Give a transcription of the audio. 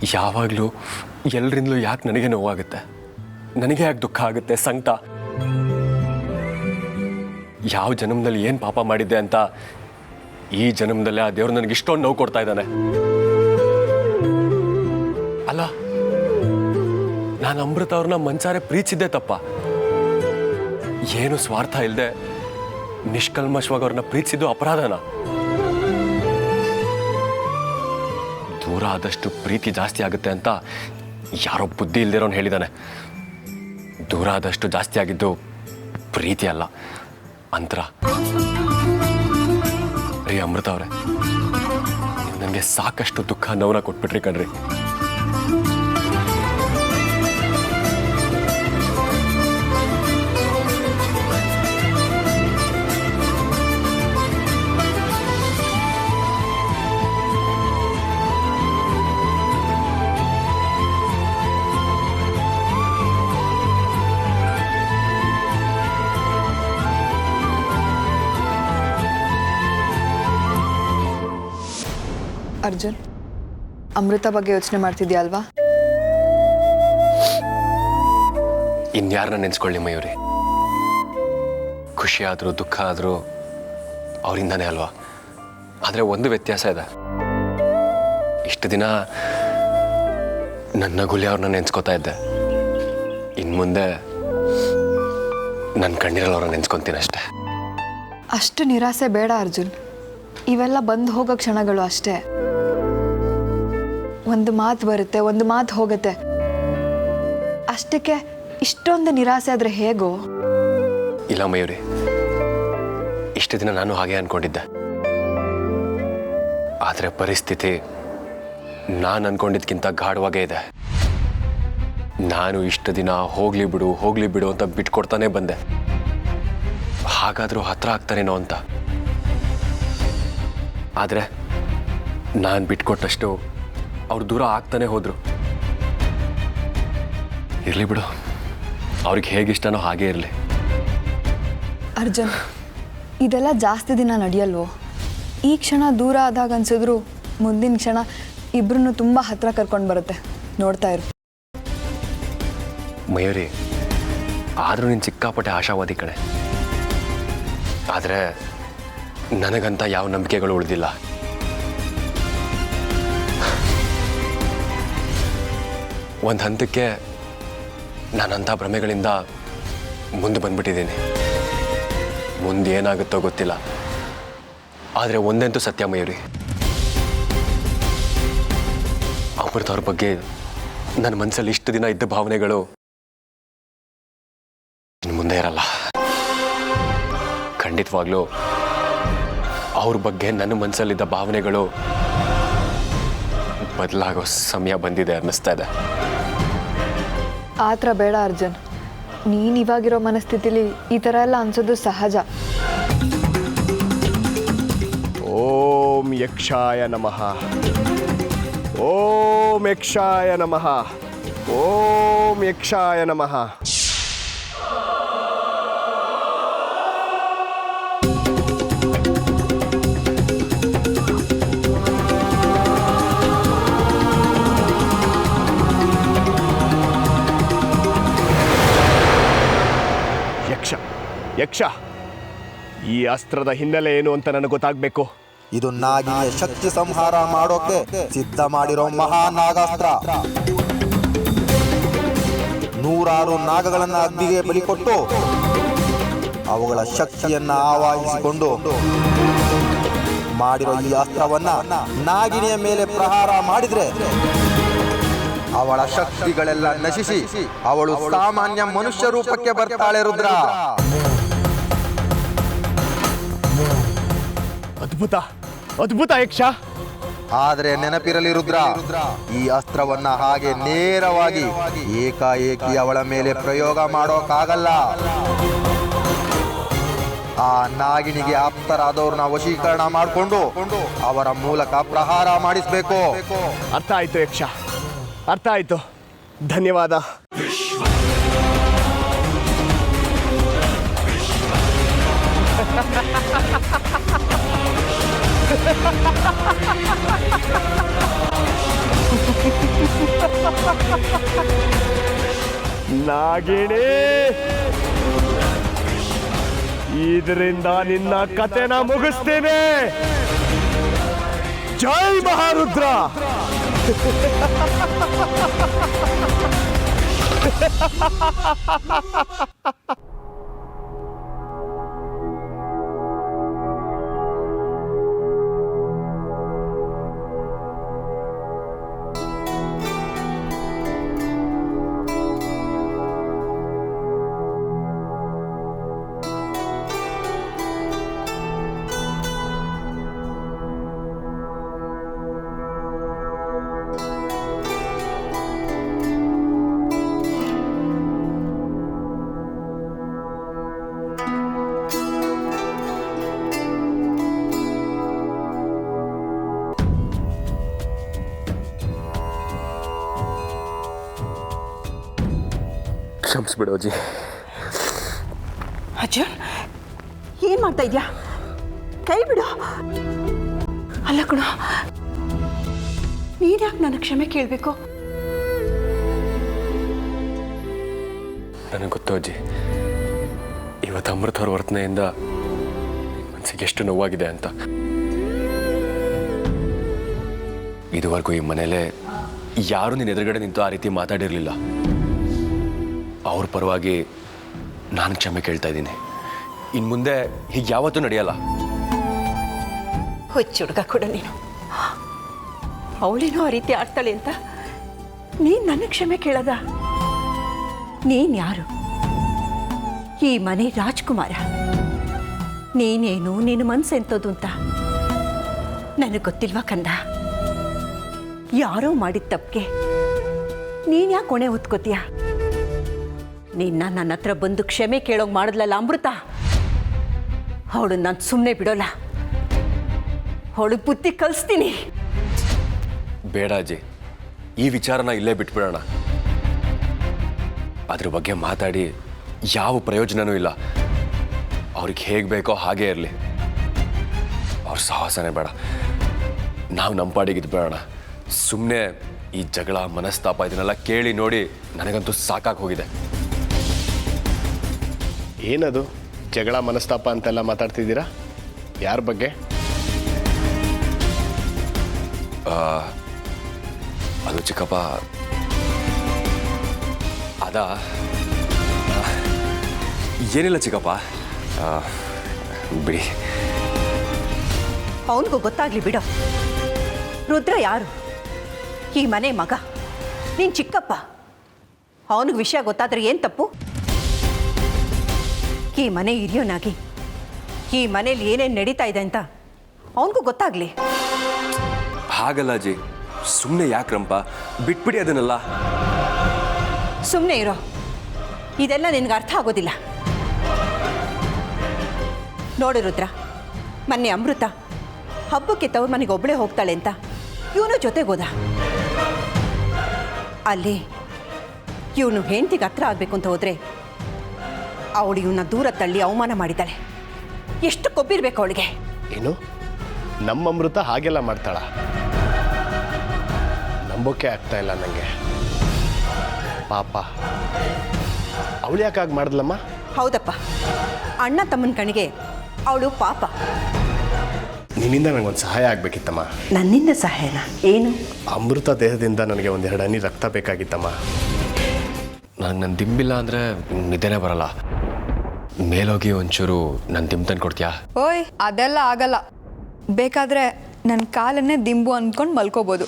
ಯಾವಾಗಲೂ ಎಲ್ಲರಿಂದಲೂ ಯಾಕೆ ನನಗೆ ನೋವಾಗುತ್ತೆ, ನನಗೆ ಯಾಕೆ ದುಃಖ ಆಗುತ್ತೆ, ಸಂಕಟ. ಯಾವ ಜನ್ಮದಲ್ಲಿ ಏನು ಪಾಪ ಮಾಡಿದ್ದೆ ಅಂತ ಈ ಜನ್ಮದಲ್ಲೇ ಆ ದೇವ್ರು ನನಗೆ ಇಷ್ಟೊಂದು ನೋವು ಕೊಡ್ತಾ ಇದ್ದಾನೆ. ಅಲ್ಲ, ನಾನು ಅಮೃತ ಅವ್ರನ್ನ ಮನ್ಸಾರೆ ಪ್ರೀತಿಸಿದ್ದೆ ತಪ್ಪ? ಏನು ಸ್ವಾರ್ಥ ಇಲ್ಲದೆ ನಿಷ್ಕಲ್ಮಶವಾಗಿ ಅವ್ರನ್ನ ಪ್ರೀತಿಸಿದ್ದು ಅಪರಾಧನ? ದೂರ ಆದಷ್ಟು ಪ್ರೀತಿ ಜಾಸ್ತಿ ಆಗುತ್ತೆ ಅಂತ ಯಾರೋ ಬುದ್ಧಿ ಇಲ್ದಿರೋನು ಹೇಳಿದಾನೆ. ದೂರ ಆದಷ್ಟು ಜಾಸ್ತಿ ಆಗಿದ್ದು ಪ್ರೀತಿ ಅಲ್ಲ, ಅಂತರ. ರೀ ಅಮೃತ ಅವರೇ, ನನಗೆ ಸಾಕಷ್ಟು ದುಃಖ ನೋವನ್ನ ಕೊಟ್ಬಿಟ್ರಿ ಕಣ್ರಿ. ಅರ್ಜುನ್, ಅಮೃತ ಬಗ್ಗೆ ಯೋಚನೆ ಮಾಡ್ತಿದ್ಯಾ ಅಲ್ವಾ? ಇನ್ಯಾರನ್ನ ನೆನೆಸ್ಕೊಳ್ಳಿ ಮಯೂರಿ. ಖುಷಿ ಆದರೂ ದುಃಖ ಆದರೂ ಅವರಿಂದಾನೇ ಅಲ್ವಾ? ಆದರೆ ಒಂದು ವ್ಯತ್ಯಾಸ ಇದೆ. ಇಷ್ಟು ದಿನ ನನ್ನ ಗುಲಿ ಅವ್ರನ್ನ ನೆನೆಸ್ಕೋತಾ ಇದ್ದೆ. ಇನ್ನು ಮುಂದೆ ನನ್ನ ಕಣ್ಣೀರಲ್ಲಿ ಅವ್ರನ್ನ ನೆನೆಸ್ಕೊತೀನಿ ಅಷ್ಟೆ. ಅಷ್ಟು ನಿರಾಸೆ ಬೇಡ ಅರ್ಜುನ್. ಇವೆಲ್ಲ ಬಂದು ಹೋಗೋ ಕ್ಷಣಗಳು ಅಷ್ಟೇ. ಒಂದು ಮಾತು ಬರುತ್ತೆ, ಒಂದು ಮಾತು ಹೋಗುತ್ತೆ. ಅಷ್ಟಕ್ಕೆ ಇಷ್ಟೊಂದು ನಿರಾಸೆ ಆದರೆ ಹೇಗೋ? ಇಲ್ಲ ಮಯೂರಿ, ಇಷ್ಟು ದಿನ ನಾನು ಹಾಗೆ ಅನ್ಕೊಂಡಿದ್ದೆ. ಆದರೆ ಪರಿಸ್ಥಿತಿ ನಾನು ಅನ್ಕೊಂಡಿದ್ಕಿಂತ ಗಾಢವಾಗೇ ಇದೆ. ನಾನು ಇಷ್ಟು ದಿನ ಹೋಗ್ಲಿ ಬಿಡು ಅಂತ ಬಿಟ್ಕೊಡ್ತಾನೆ ಬಂದೆ. ಹಾಗಾದರೂ ಹತ್ರ ಆಗ್ತಾನೇನೋ ಅಂತ. ಆದರೆ ನಾನು ಬಿಟ್ಕೊಟ್ಟಷ್ಟು ಅವ್ರು ದೂರ ಆಗ್ತಾನೆ ಹೋದ್ರು. ಇರಲಿ ಬಿಡು, ಅವ್ರಿಗೆ ಹೇಗಿಷ್ಟನೋ ಹಾಗೇ ಇರಲಿ. ಅರ್ಜುನ್, ಇದೆಲ್ಲ ಜಾಸ್ತಿ ದಿನ ನಡೆಯಲ್ವೋ? ಈ ಕ್ಷಣ ದೂರ ಆದಾಗ ಅನ್ಸಿದ್ರು ಮುಂದಿನ ಕ್ಷಣ ಇಬ್ಬರನ್ನು ತುಂಬ ಹತ್ರ ಕರ್ಕೊಂಡು ಬರುತ್ತೆ. ನೋಡ್ತಾ ಇರು. ಮಯೂರಿ, ಆದರೂ ನೀನು ಸಿಕ್ಕಾಪಟ್ಟೆ ಆಶಾವಾದಿ ಕಣೆ. ಆದರೆ ನನಗಂತ ಯಾವ ನಂಬಿಕೆಗಳು ಉಳಿದಿಲ್ಲ. ಒಂದು ಹಂತಕ್ಕೆ ನಾನಂಥ ಭ್ರಮೆಗಳಿಂದ ಮುಂದೆ ಬಂದ್ಬಿಟ್ಟಿದ್ದೀನಿ. ಮುಂದೆ ಏನಾಗುತ್ತೋ ಗೊತ್ತಿಲ್ಲ. ಆದರೆ ಒಂದಂತೂ ಸತ್ಯ ಮಯೂರಿ, ಅಮೃತ ಅವ್ರ ಬಗ್ಗೆ ನನ್ನ ಮನಸ್ಸಲ್ಲಿ ಇಷ್ಟು ದಿನ ಇದ್ದ ಭಾವನೆಗಳು ಇನ್ನು ಮುಂದೆ ಇರಲ್ಲ. ಖಂಡಿತವಾಗ್ಲೂ ಅವ್ರ ಬಗ್ಗೆ ನನ್ನ ಮನಸ್ಸಲ್ಲಿದ್ದ ಭಾವನೆಗಳು ಬದಲಾಗೋ ಸಮಯ ಬಂದಿದೆ ಅನ್ನಿಸ್ತಾ ಇದೆ. ಆ ಥರ ಬೇಡ ಅರ್ಜುನ್. ನೀನು ಇವಾಗಿರೋ ಮನಸ್ಥಿತಿಲಿ ಈ ಥರ ಎಲ್ಲ ಅನ್ಸೋದು ಸಹಜ. ಓಂ ಯಕ್ಷಾಯ ನಮಃ, ಓಂ ಯಕ್ಷಾಯ ನಮಃ, ಓಂ ಯಕ್ಷಾಯ ನಮಃ. ಯಕ್ಷ, ಈ ಅಸ್ತ್ರದ ಹಿನ್ನೆಲೆ ಏನು ಅಂತ ನನಗೆ ಗೊತ್ತಾಗಬೇಕು. ಇದು ನಾಗಿನಿಯ ಶಕ್ತಿ ಸಂಹಾರ ಮಾಡೋಕೆ ಸಿದ್ಧ ಮಾಡಿರೋ ಮಹಾನಾಗಾಸ್ತ್ರ. ನೂರಾರು ನಾಗಗಳನ್ನ ಅಗ್ನಿಗೆ ಬಲಿ ಕೊಟ್ಟು ಅವುಗಳ ಶಕ್ತಿಯನ್ನ ಆವಾಹಿಸಿಕೊಂಡು ಮಾಡಿರೋ ಈ ಅಸ್ತ್ರವನ್ನ ನಾಗಿನಿಯ ಮೇಲೆ ಪ್ರಹಾರ ಮಾಡಿದ್ರೆ ಅವಳ ಶಕ್ತಿಗಳೆಲ್ಲ ನಶಿಸಿ ಅವಳು ಸಾಮಾನ್ಯ ಮನುಷ್ಯ ರೂಪಕ್ಕೆ ಬರ್ತಾಳೆ. ರುದ್ರ, ಅದ್ಭುತ ಅದ್ಭುತ ಯಕ್ಷ. ಆದ್ರೆ ನೆನಪಿರಲಿ ರುದ್ರ, ಈ ಅಸ್ತ್ರವನ್ನ ಹಾಗೆ ನೇರವಾಗಿ ಏಕಾಏಕಿ ಅವಳ ಮೇಲೆ ಪ್ರಯೋಗ ಮಾಡೋಕ್ಕಾಗಲ್ಲ. ಆ ನಾಗಿನಿಗೆ ಆಪ್ತರಾದವ್ರನ್ನ ವಶೀಕರಣ ಮಾಡಿಕೊಂಡು ಅವರ ಮೂಲಕ ಪ್ರಹಾರ ಮಾಡಿಸ್ಬೇಕು. ಅರ್ಥ ಆಯ್ತು ಯಕ್ಷ, ಅರ್ಥ ಆಯ್ತು. ಧನ್ಯವಾದ. ನಾಗಿಣಿ, ಇದರಿಂದ ನಿನ್ನ ಕತೆನ ಮುಗಿಸ್ತೀನಿ. ಜೈ ಮಹಾರುದ್ರ. ಕ್ಷಮಿಸ್ಬಿಡು ಅಜ್ಜಿ. ಅರ್ಜುನ್, ಏನು ಮಾಡ್ತಾ ಇದ್ಯಾ? ಕೈ ಬಿಡು. ಅಲ್ಲ ಕಣ, ನೀನ್ಯಾಕೆ ನನ್ನ ಕ್ಷಮೆ ಕೇಳಬೇಕು? ನನಗೆ ಗೊತ್ತು ಅಜ್ಜಿ, ಇವತ್ತು ಅಮೃತ ಅವ್ರ ವರ್ತನೆಯಿಂದ ಮನಸ್ಸಿಗೆ ಎಷ್ಟು ನೋವಾಗಿದೆ ಅಂತ. ಇದುವರೆಗೂ ಈ ಮನೇಲೆ ಯಾರೂ ನಿನ್ನ ಎದುರುಗಡೆ ನಿಂತು ಆ ರೀತಿ ಮಾತಾಡಿರಲಿಲ್ಲ. ಅವ್ರ ಪರವಾಗಿ ನಾನು ಕ್ಷಮೆ ಕೇಳ್ತಾ ಇದ್ದೀನಿ. ಇನ್ನು ಮುಂದೆ ಹೀಗೆ ಯಾವತ್ತೂ ನಡೆಯಲ್ಲ. ಹುಚ್ಚುಡ್ಗ ಕೂಡ ನೀನು. ಅವಳೇನೋ ಆ ರೀತಿ ಆಡ್ತಾಳೆ ಅಂತ ನೀನು ನನ್ನ ಕ್ಷಮೆ ಕೇಳದ? ನೀನು ಯಾರು? ಈ ಮನೆ ರಾಜ್ಕುಮಾರ. ನೀನೇನು, ನಿನ್ನ ಮನಸ್ಸು ಎಂಥದ್ದು ಅಂತ ನನಗೆ ಗೊತ್ತಿಲ್ವಾ ಕಂದ? ಯಾರೋ ಮಾಡಿದ ತಪ್ಪಿಗೆ ನೀನು ಯಾಕೆ ಹೊಣೆ ಹೊತ್ಕೋತೀಯ? ನಿನ್ನ ನನ್ನ ಹತ್ರ ಬಂದು ಕ್ಷಮೆ ಕೇಳೋಂಗೆ ಮಾಡಿದ್ಲಲ್ಲ ಅಮೃತ, ಅವಳು ನಾನು ಸುಮ್ಮನೆ ಬಿಡೋಲ್ಲ. ಅವಳಿಗೆ ಬುದ್ಧಿ ಕಲಿಸ್ತೀನಿ. ಬೇಡ ಅಜ್ಜಿ, ಈ ವಿಚಾರನ ಇಲ್ಲೇ ಬಿಟ್ಬಿಡೋಣ. ಅದ್ರ ಬಗ್ಗೆ ಮಾತಾಡಿ ಯಾವ ಪ್ರಯೋಜನವೂ ಇಲ್ಲ. ಅವ್ರಿಗೆ ಹೇಗೆ ಬೇಕೋ ಹಾಗೇ ಇರಲಿ. ಅವ್ರ ಸಾಹಸನೇ ಬೇಡ. ನಾವು ನಮ್ಮ ಪಾಡಿಗೆ ಇದ್ಬೇಡ. ಸುಮ್ಮನೆ ಈ ಜಗಳ, ಮನಸ್ತಾಪ ಇದನ್ನೆಲ್ಲ ಕೇಳಿ ನೋಡಿ ನನಗಂತೂ ಸಾಕಾಗಿ ಹೋಗಿದೆ. ಏನದು ಜಗಳ, ಮನಸ್ತಾಪ ಅಂತೆಲ್ಲ ಮಾತಾಡ್ತಿದ್ದೀರಾ? ಯಾರ ಬಗ್ಗೆ? ಅದು ಚಿಕ್ಕಪ್ಪ, ಏನಿಲ್ಲ ಚಿಕ್ಕಪ್ಪ, ಬಿಡಿ. ಅವನಿಗೂ ಗೊತ್ತಾಗ್ಲಿ ಬಿಡು. ರುದ್ರ ಯಾರು? ಈ ಮನೆ ಮಗ, ನೀನು ಚಿಕ್ಕಪ್ಪ. ಅವನಿಗೆ ವಿಷಯ ಗೊತ್ತಾದ್ರೆ ಏನು ತಪ್ಪು? ಈ ಮನೆ ಹಿರಿಯೋನಾಗಿ ಈ ಮನೇಲಿ ಏನೇನು ನಡೀತಾ ಇದೆ ಅಂತ ಅವನಿಗೂ ಗೊತ್ತಾಗ್ಲಿ. ಹಾಗಲ್ಲ ಅಜ್ಜಿ, ಸುಮ್ಮನೆ ಯಾಕ್ರಂಪ, ಬಿಟ್ಬಿಡಿ ಅದನ್ನೆಲ್ಲ. ಸುಮ್ಮನೆ ಇರೋ. ಇದೆಲ್ಲ ನಿನಗೆ ಅರ್ಥ ಆಗೋದಿಲ್ಲ. ನೋಡು ರುದ್ರ, ಮೊನ್ನೆ ಅಮೃತ ಹಬ್ಬಕ್ಕೆ ತವ್ರ ಮನೆಗೆ ಒಬ್ಬಳೇ ಹೋಗ್ತಾಳೆ ಅಂತ ಇವನು ಜೊತೆಗೋದ. ಅಲ್ಲಿ ಇವನು ಹೆಂಡತಿಗೆ ಹತ್ರ ಆಗಬೇಕು ಅಂತ ಹೋದರೆ ಅವಳು ಇವನ್ನ ದೂರ ತಳ್ಳಿ ಅವಮಾನ ಮಾಡಿದ್ದಾಳೆ. ಎಷ್ಟು ಕೊಬ್ಬಿರ್ಬೇಕು ಅವಳಿಗೆ. ಏನು, ನಮ್ಮ ಅಮೃತ ಹಾಗೆಲ್ಲ ಮಾಡ್ತಾಳ? ನಂಬೋಕೆ ಆಗ್ತಾ ಇಲ್ಲ ನನಗೆ. ಪಾಪ, ಅವಳು ಯಾಕಾಗಿ ಮಾಡಿದ್ಲಮ್ಮ? ಹೌದಪ್ಪ, ಅಣ್ಣ ತಮ್ಮನ ಕಣಿಗೆ ಅವಳು ಪಾಪ. ನಿನ್ನಿಂದ ನನಗೊಂದು ಸಹಾಯ ಆಗಬೇಕಿತ್ತಮ್ಮ. ನನ್ನಿಂದ ಸಹಾಯನ? ಏನು? ಅಮೃತ ದೇಹದಿಂದ ನನಗೆ 1-2 ಹನಿ ರಕ್ತ ಬೇಕಾಗಿತ್ತಮ್ಮ. ನನಗೆ ನನ್ನ ದಿಂಬಿಲ್ಲ ಅಂದರೆ ನಿದ್ದೆನೇ ಬರಲ್ಲ. ಮೇಲೋಗಿ ಒಂಚೂರು ನನ್ನ ದಿಂಬು ತಂದು ಕೊಡ್ತೀಯಾ? ಓಯ್, ಅದೆಲ್ಲ ಆಗಲ್ಲ. ಬೇಕಾದರೆ ನನ್ನ ಕಾಲನ್ನೇ ದಿಂಬು ಅಂದ್ಕೊಂಡು ಮಲ್ಕೋಬೋದು.